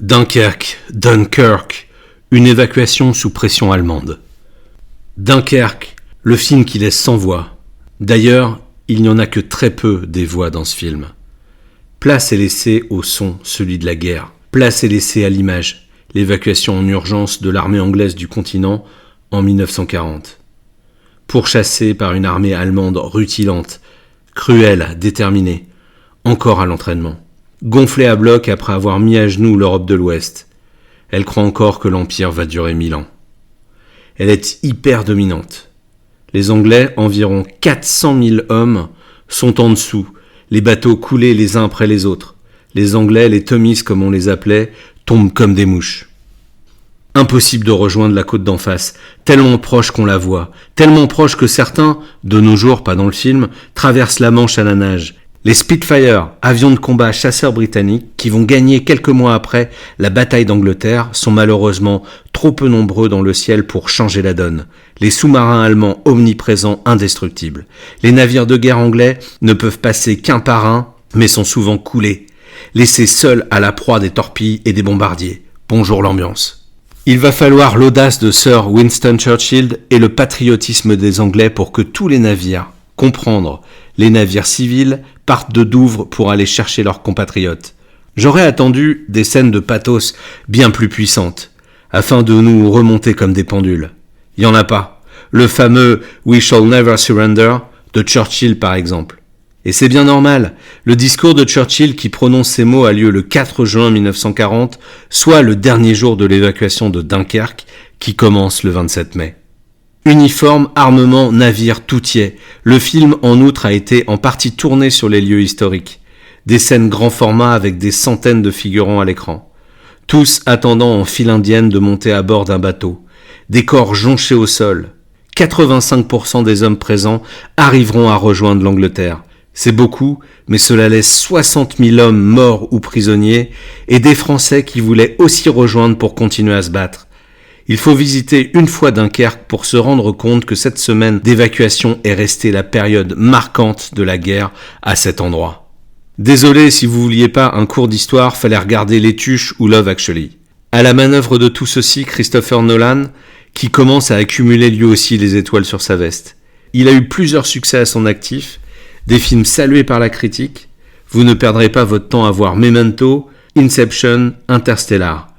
Dunkerque, Dunkirk, une évacuation sous pression allemande. Dunkerque, le film qui laisse sans voix. D'ailleurs, il n'y en a que très peu des voix dans ce film. Place est laissée au son, celui de la guerre. Place est laissée à l'image, l'évacuation en urgence de l'armée anglaise du continent en 1940. Pourchassée par une armée allemande rutilante, cruelle, déterminée, encore à l'entraînement. Gonflée à bloc après avoir mis à genoux l'Europe de l'Ouest. Elle croit encore que l'Empire va durer 1000 ans. Elle est hyper dominante. Les Anglais, environ 400 000 hommes, sont en dessous, les bateaux coulés les uns après les autres. Les Anglais, les Tommies comme on les appelait, tombent comme des mouches. Impossible de rejoindre la côte d'en face, tellement proche qu'on la voit, tellement proche que certains, de nos jours, pas dans le film, traversent la Manche à la nage. Les Spitfire, avions de combat chasseurs britanniques, qui vont gagner quelques mois après la bataille d'Angleterre, sont malheureusement trop peu nombreux dans le ciel pour changer la donne. Les sous-marins allemands omniprésents, indestructibles. Les navires de guerre anglais ne peuvent passer qu'un par un, mais sont souvent coulés, laissés seuls à la proie des torpilles et des bombardiers. Bonjour l'ambiance. Il va falloir l'audace de Sir Winston Churchill et le patriotisme des Anglais pour que tous les navires, comprendre les navires civils, partent de Douvres pour aller chercher leurs compatriotes. J'aurais attendu des scènes de pathos bien plus puissantes, afin de nous remonter comme des pendules. Il n'y en a pas. Le fameux « We shall never surrender » de Churchill par exemple. Et c'est bien normal, le discours de Churchill qui prononce ces mots a lieu le 4 juin 1940, soit le dernier jour de l'évacuation de Dunkerque, qui commence le 27 mai. Uniforme, armement, navire, tout y est. Le film, en outre, a été en partie tourné sur les lieux historiques. Des scènes grand format avec des centaines de figurants à l'écran. Tous attendant en file indienne de monter à bord d'un bateau. Des corps jonchés au sol. 85% des hommes présents arriveront à rejoindre l'Angleterre. C'est beaucoup, mais cela laisse 60 000 hommes morts ou prisonniers et des Français qui voulaient aussi rejoindre pour continuer à se battre. Il faut visiter une fois Dunkerque pour se rendre compte que cette semaine d'évacuation est restée la période marquante de la guerre à cet endroit. Désolé si vous vouliez pas un cours d'histoire, fallait regarder Les Tuches ou Love Actually. À la manœuvre de tout ceci, Christopher Nolan, qui commence à accumuler lui aussi les étoiles sur sa veste. Il a eu plusieurs succès à son actif, des films salués par la critique. Vous ne perdrez pas votre temps à voir Memento, Inception, Interstellar.